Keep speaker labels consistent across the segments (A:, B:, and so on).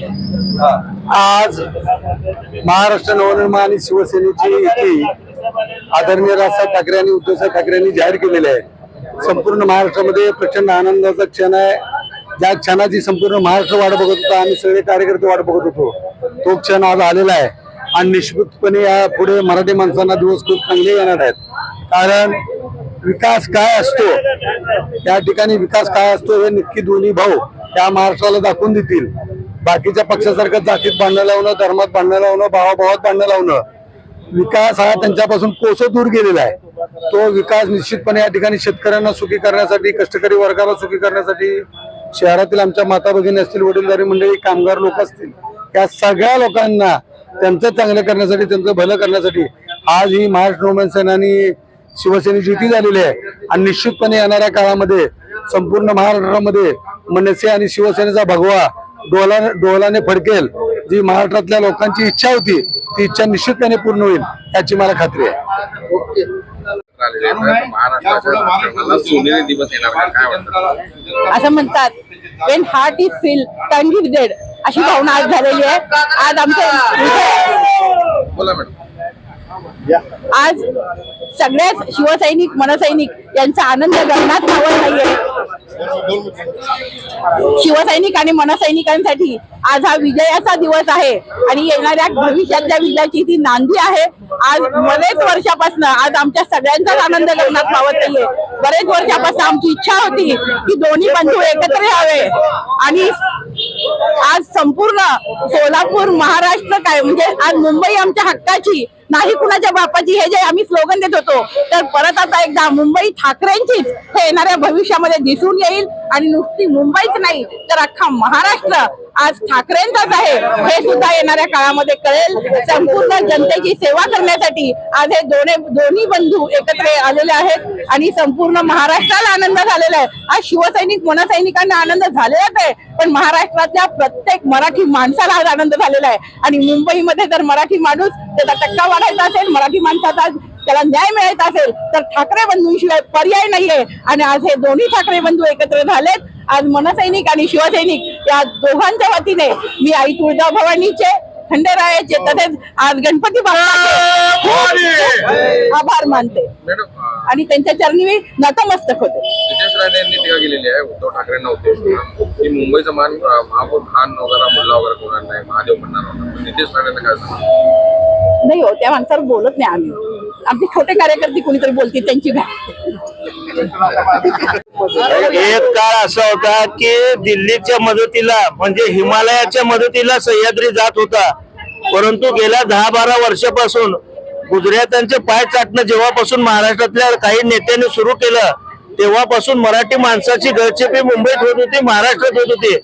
A: आज महाराष्ट्र नवनिर्माण आणि शिवसेनेची युती आदरणीय राजसाहेब ठाकरे आणि उद्धवसाहेब ठाकरे यांनी जाहीर केलेली आहे। संपूर्ण महाराष्ट्रामध्ये प्रचंड आनंदाचा क्षण आहे। ज्या क्षणाची संपूर्ण महाराष्ट्र वाट बघत होता आणि सगळे कार्यकर्ते वाट बघत होतो, तो क्षण आज आलेला आहे आणि निश्चितपणे या पुढे मराठी माणसांना दिवस खूप चांगले येणार आहेत। कारण विकास काय असतो, त्या ठिकाणी विकास काय असतो हे नक्की दोन्ही भाऊ त्या महाराष्ट्राला दाखवून देतील। बाकीच्या पक्षासारखं जातीत भांडण लावणं, धर्मात भांडण लावणं, भावाभावात भांडण लावणं, विकास हा त्यांच्यापासून कोसो दूर गेलेला आहे। तो विकास निश्चितपणे या ठिकाणी शेतकऱ्यांना सुखी करण्यासाठी, कष्टकरी वर्गाला सुखी करण्यासाठी, शहरातील आमच्या माता भगिनी असतील, वडीलधारी मंडळी, कामगार लोक असतील, या सगळ्या लोकांना त्यांचं चांगलं करण्यासाठी, त्यांचं भलं करण्यासाठी आज ही महाराष्ट्र नवनिर्माण सेना आणि शिवसेनेची युती झालेली आहे। आणि निश्चितपणे येणाऱ्या काळामध्ये संपूर्ण महाराष्ट्रामध्ये मनसे आणि शिवसेनेचा भगवा डोलाने फडकेल। जी महाराष्ट्रातल्या लोकांची इच्छा होती ती इच्छा निश्चितपणे पूर्ण होईल याची मला खात्री आहे।
B: असं म्हणतात, when heart is fill tongue is dead, अशी भावना आज झालेली आहे। आज आज सगळ्याच शिवसैनिक, मनसैनिक यांचा आनंद गगनात मावत नाहीये। शिवसैनिक आणि मनसैनिकांसाठी आज हा विजयाचा दिवस आहे आणि येणाऱ्या भविष्यातल्या विजयाची ती नांदी आहे। आज बरेच वर्षापासून आज आमच्या सगळ्यांचाच आनंद गगनात मावत नाहीये। बरेच वर्षापासून आमची इच्छा होती की दोन्ही बंधू एकत्र यावे आणि आज संपूर्ण सोलापूर, महाराष्ट्र काय म्हणजे आज मुंबई आमच्या हक्काची, नाही कुणाच्या बापाची, हे जे आम्ही स्लोगन देत होतो, तर परत आता एकदा मुंबई ठाकरेंचीच हे येणाऱ्या भविष्यामध्ये दिसून येईल। आणि नुसती मुंबईच नाही तर अख्खा महाराष्ट्र आज ठाकरेंचाच आहे हे सुद्धा येणाऱ्या काळामध्ये कळेल। संपूर्ण जनतेची सेवा करण्यासाठी आज हे दोन्ही बंधू एकत्र आलेले आहेत आणि संपूर्ण महाराष्ट्राला आनंद झालेला आहे। आज शिवसैनिक, मनसैनिकांना आनंद झालेलाच आहे, पण महाराष्ट्रातल्या प्रत्येक मराठी माणसाला आज आनंद झालेला आहे। आणि मुंबईमध्ये जर मराठी माणूस त्याचा टक्का वाढायचा असेल, मराठी माणसाचा त्याला न्याय मिळायचा असेल तर ठाकरे बंधूंशिवाय पर्याय नाहीये। आणि आज हे दोन्ही ठाकरे बंधू एकत्र झालेत। आज मनसैनिक आणि शिवसैनिक या दोघांच्या वतीने मी आई तुळजाभवानीचे, खंडेरायाचे तसेच आज गणपती बाप्पाचे आभार मानते आणि त्यांच्या चरणी मी नतमस्तक होते।
C: नितेश राणे यांनी टीका केलेली आहे उद्धव ठाकरेंना उद्देशून की मुंबईचा मान महापौर खान वगैरे, मुल्ला वगैरे कोणाला नाही, महादेव म्हणणार होता। नितेश राणेंना काय सांगणार?
B: नाही हो, त्या माणसावर बोलत नाही आम्ही। आमचे छोटे कार्यकर्ते कोणीतरी बोलतील त्यांची
D: एक काळ असा होता की दिल्लीच्या मदतीला म्हणजे हिमालयाच्या मदतीला सह्याद्री जात होता, परंतु गेल्या 10-12 वर्षापासून गुजरात्यांचे पाय चाटणं जेव्हापासून महाराष्ट्रातल्या काही नेत्यांनी सुरू केलं तेव्हापासून मराठी माणसाची गळचेपी मुंबईत होत होती, महाराष्ट्रात होत होती।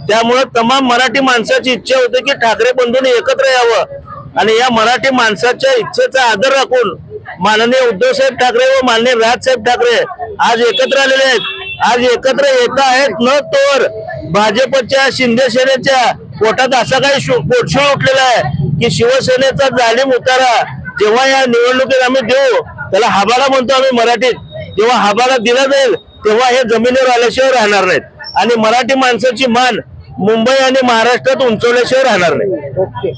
D: त्यामुळे तमाम मराठी माणसाची इच्छा होती की ठाकरे बंधूंनी एकत्र यावं आणि या मराठी माणसाच्या इच्छेचा आदर राखून माननीय उद्धवसाहेब ठाकरे व माननीय राजसाहेब ठाकरे आज एकत्र आलेले आहेत। आज एकत्र येत आहेत न तोवर भाजपच्या, शिंदे सेनेच्या पोटात असा काही पोटशूळ उठलेला आहे की शिवसेनेचा जालिम उतारा जेव्हा या निवडणुकीत आम्ही देऊ, त्याला हाबाडा म्हणतो आम्ही मराठीत, जेव्हा हाबाडा दिला जाईल तेव्हा हे जमिनीवर आल्याशिवाय राहणार नाहीत आणि मराठी माणसाची मान मुंबई आणि महाराष्ट्रात उंचवल्याशिवाय राहणार नाही।